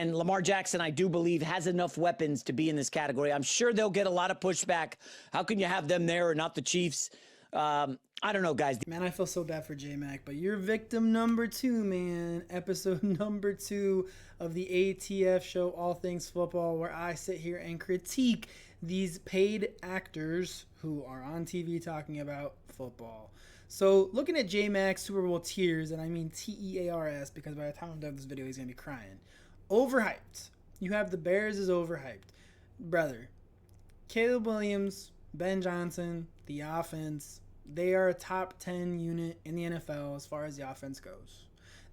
And Lamar Jackson, I do believe, has enough weapons to be in this category. I'm sure they'll get a lot of pushback. How can you have them there and not the Chiefs? I don't know, guys. Man, I feel so bad for JMac, but you're victim number 2, man. Episode number 2 of the ATF show, All Things Football, where I sit here and critique these paid actors who are on TV talking about football. So, looking at JMac's Super Bowl tiers, and I mean TEARS, because by the time I'm done with this video, he's going to be crying. Overhyped. You have the Bears as overhyped. Brother, Caleb Williams, Ben Johnson, the offense, they are a top 10 unit in the NFL as far as the offense goes.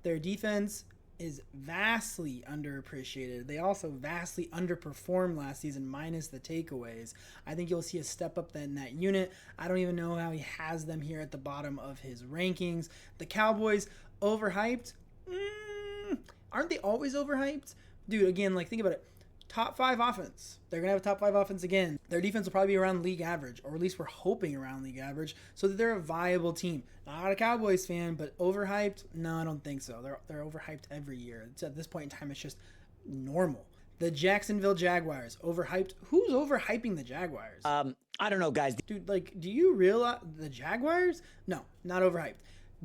Their defense is vastly underappreciated. They also vastly underperformed last season, minus the takeaways. I think you'll see a step up in that unit. I don't even know how he has them here at the bottom of his rankings. The Cowboys, overhyped? Aren't they always overhyped? Dude, again, like, think about it. Top 5 offense. They're going to have a top 5 offense again. Their defense will probably be around league average, or at least we're hoping around league average, so that they're a viable team. Not a Cowboys fan, but overhyped? No, I don't think so. They're overhyped every year. At this point in time, it's just normal. The Jacksonville Jaguars, overhyped? Who's overhyping the Jaguars? I don't know, guys. Dude, like, do you realize the Jaguars? No, not overhyped.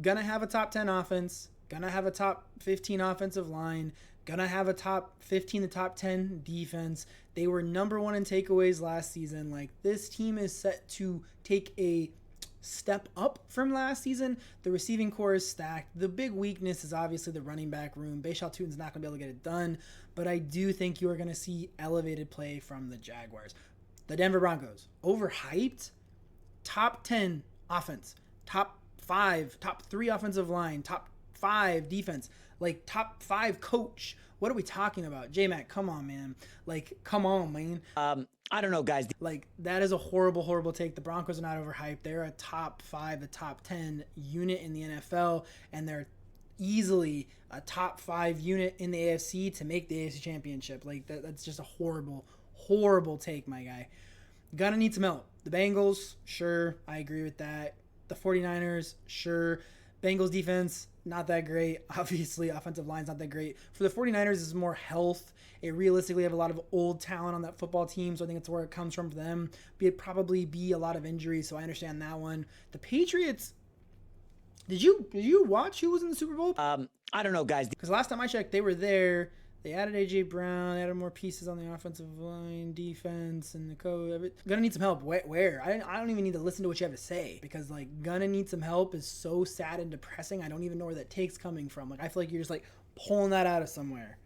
Gonna have a top 10 offense. Gonna have a top 15 offensive line. Gonna have a top 15 to top 10 defense. They were number 1 in takeaways last season. Like, this team is set to take a step up from last season. The receiving core is stacked. The big weakness is obviously the running back room. Bayshaw Tutin's not going to be able to get it done, but I do think you are going to see elevated play from the Jaguars. The Denver Broncos, overhyped, top 10 offense, top 5, top 3 offensive line, top 5 defense, like top 5 coach. What are we talking about? JMac, come on, man. Like, come on, man. I don't know, guys. Like, that is a horrible, horrible take. The Broncos are not overhyped. They're a top 5 to top 10 unit in the NFL, and they're easily a top 5 unit in the AFC to make the AFC Championship. Like, that's just a horrible, horrible take, my guy. Gonna need some help. The Bengals, sure, I agree with that. The 49ers, sure. Bengals defense, not that great. Obviously, offensive line's not that great. For the 49ers, it's more health. They realistically have a lot of old talent on that football team, so I think that's where it comes from for them. It'd probably be a lot of injuries, so I understand that one. The Patriots, did you watch who was in the Super Bowl? I don't know, guys. Because last time I checked, they were there. They added A.J. Brown, added more pieces on the offensive line, defense, and the code. Gonna need some help. Where? I don't even need to listen to what you have to say, because, like, gonna need some help is so sad and depressing. I don't even know where that take's coming from. Like, I feel like you're just, like, pulling that out of somewhere.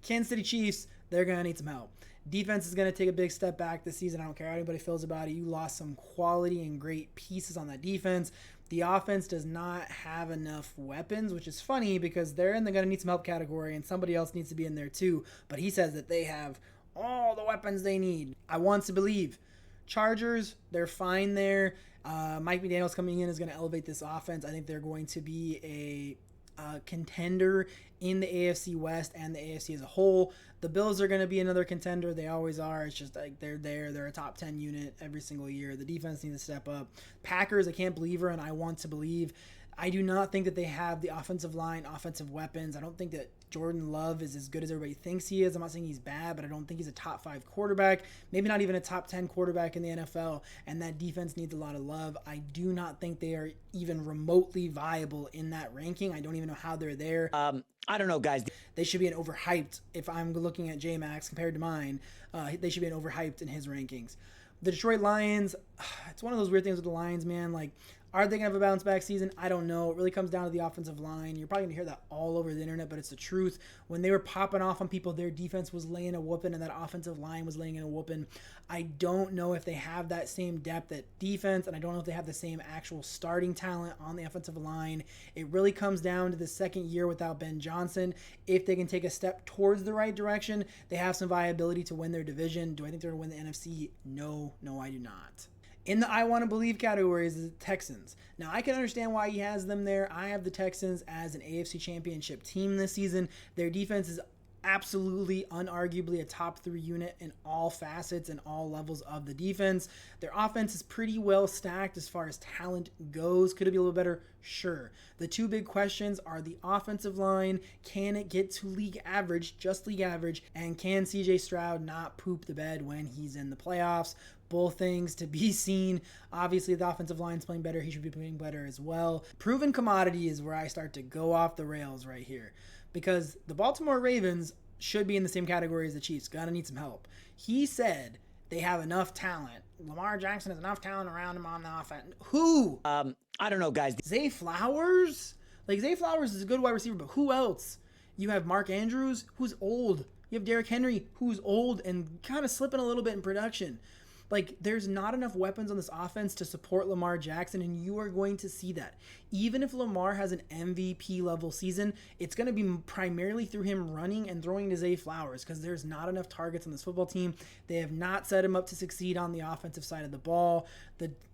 Kansas City Chiefs, they're gonna need some help. Defense is going to take a big step back this season. I don't care how anybody feels about it. You lost some quality and great pieces on that defense. The offense does not have enough weapons, which is funny because they're in the going to need some help category, and somebody else needs to be in there too. But he says that they have all the weapons they need. I want to believe. Chargers, they're fine there. Mike McDaniels coming in is going to elevate this offense. I think they're going to be a contender in the AFC West and the AFC as a whole. The Bills are going to be another contender. They always are. It's just like they're there. They're a top 10 unit every single year. The defense needs to step up. Packers, I can't believe her, and I want to believe. I do not think that they have the offensive line, offensive weapons. I don't think that Jordan Love is as good as everybody thinks he is. I'm not saying he's bad, but I don't think he's a top 5 quarterback, maybe not even a top 10 quarterback in the NFL, and that defense needs a lot of love. I do not think they are even remotely viable in that ranking. I don't even know how they're there. I don't know, guys. They should be an overhyped. If I'm looking at JMac compared to mine, they should be an overhyped in his rankings. The Detroit Lions, it's one of those weird things with the Lions, man. Like, are they going to have a bounce back season? I don't know. It really comes down to the offensive line. You're probably going to hear that all over the internet, but it's the truth. When they were popping off on people, their defense was laying a whooping and that offensive line was laying in a whooping. I don't know if they have that same depth at defense, and I don't know if they have the same actual starting talent on the offensive line. It really comes down to the second year without Ben Johnson. If they can take a step towards the right direction, they have some viability to win their division. Do I think they're going to win the NFC? No, I do not. In the I want to believe category is the Texans. Now, I can understand why he has them there. I have the Texans as an AFC Championship team this season. Their defense is absolutely, unarguably a top 3 unit in all facets and all levels of the defense. Their offense is pretty well stacked as far as talent goes. Could it be a little better? Sure. The two big questions are the offensive line. Can it get to league average, just league average? And can CJ Stroud not poop the bed when he's in the playoffs? Both things to be seen. Obviously, the offensive line's playing better. He should be playing better as well. Proven commodity is where I start to go off the rails right here, because the Baltimore Ravens should be in the same category as the Chiefs. Gotta need some help. He said they have enough talent. Lamar Jackson has enough talent around him on the offense. Who? I don't know, guys. Zay Flowers? Like, Zay Flowers is a good wide receiver, but who else? You have Mark Andrews, who's old. You have Derrick Henry, who's old and kind of slipping a little bit in production. Like, there's not enough weapons on this offense to support Lamar Jackson, and you are going to see that. Even if Lamar has an MVP level season, it's going to be primarily through him running and throwing to Zay Flowers, because there's not enough targets on this football team. They have not set him up to succeed on the offensive side of the ball.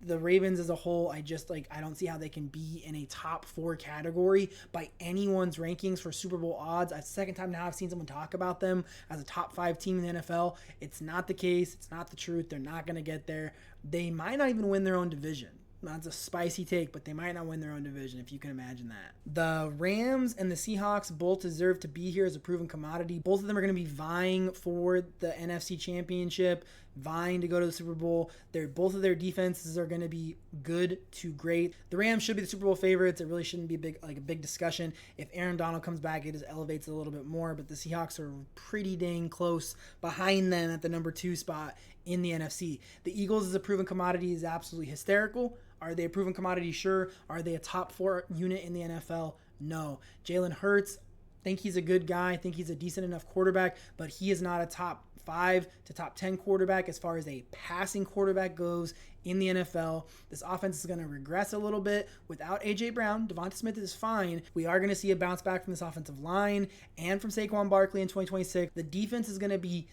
The Ravens as a whole, I don't see how they can be in a top 4 category by anyone's rankings for Super Bowl odds. It's the second time now I've seen someone talk about them as a top 5 team in the NFL. It's not the case. It's not the truth. They're not going to get there. They might not even win their own division. That's a spicy take, but they might not win their own division, if you can imagine that. The Rams and the Seahawks both deserve to be here as a proven commodity. Both of them are going to be vying for the NFC Championship, vying to go to the Super Bowl. Both of their defenses are going to be good to great. The Rams should be the Super Bowl favorites. It really shouldn't be a big discussion. If Aaron Donald comes back, it just elevates it a little bit more, but the Seahawks are pretty dang close behind them at the number 2 spot in the NFC. The Eagles as a proven commodity is absolutely hysterical. Are they a proven commodity? Sure. Are they a top 4 unit in the NFL? No. Jalen Hurts, think he's a good guy. I think he's a decent enough quarterback, but he is not a top 5 to top 10 quarterback as far as a passing quarterback goes in the NFL. This offense is going to regress a little bit without A.J. Brown. Devonta Smith is fine. We are going to see a bounce back from this offensive line and from Saquon Barkley in 2026. The defense is going to be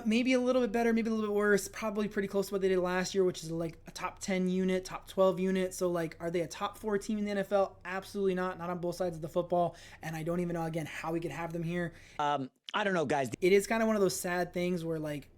maybe a little bit better, maybe a little bit worse, probably pretty close to what they did last year, which is like a top 10 unit, top 12 unit. So, like, are they a top 4 team in the NFL? Absolutely not on both sides of the football. And I don't even know, again, how we could have them here. I don't know, guys. It is kind of one of those sad things where, like,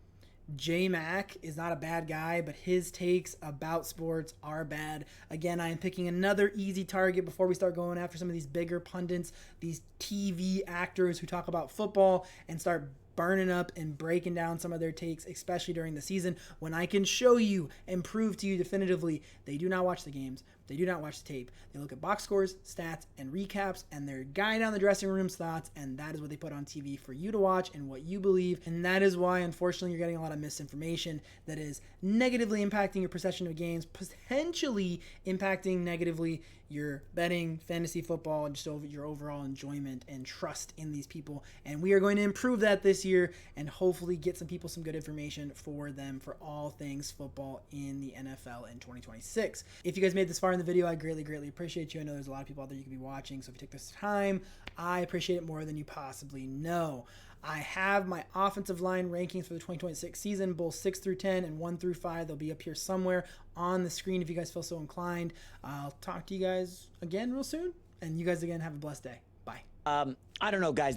JMac is not a bad guy, but his takes about sports are bad. Again, I am picking another easy target before we start going after some of these bigger pundits, these TV actors who talk about football, and start burning up and breaking down some of their takes, especially during the season, when I can show you and prove to you definitively they do not watch the games. They do not watch the tape. They look at box scores, stats, and recaps, and they're guiding down the dressing room's thoughts, and that is what they put on TV for you to watch and what you believe. And that is why, unfortunately, you're getting a lot of misinformation that is negatively impacting your perception of games, potentially impacting negatively your betting, fantasy football, and just your overall enjoyment and trust in these people. And we are going to improve that this year and hopefully get some people some good information for them for all things football in the NFL in 2026. If you guys made this far in the video, I greatly appreciate you. I know there's a lot of people out there you could be watching, so if you take this time, I appreciate it more than you possibly know. I have my offensive line rankings for the 2026 season, both 6 through 10 and 1 through 5. They'll be up here somewhere on the screen if you guys feel so inclined. I'll talk to you guys again real soon, and you guys again have a blessed day. Bye. I don't know, guys.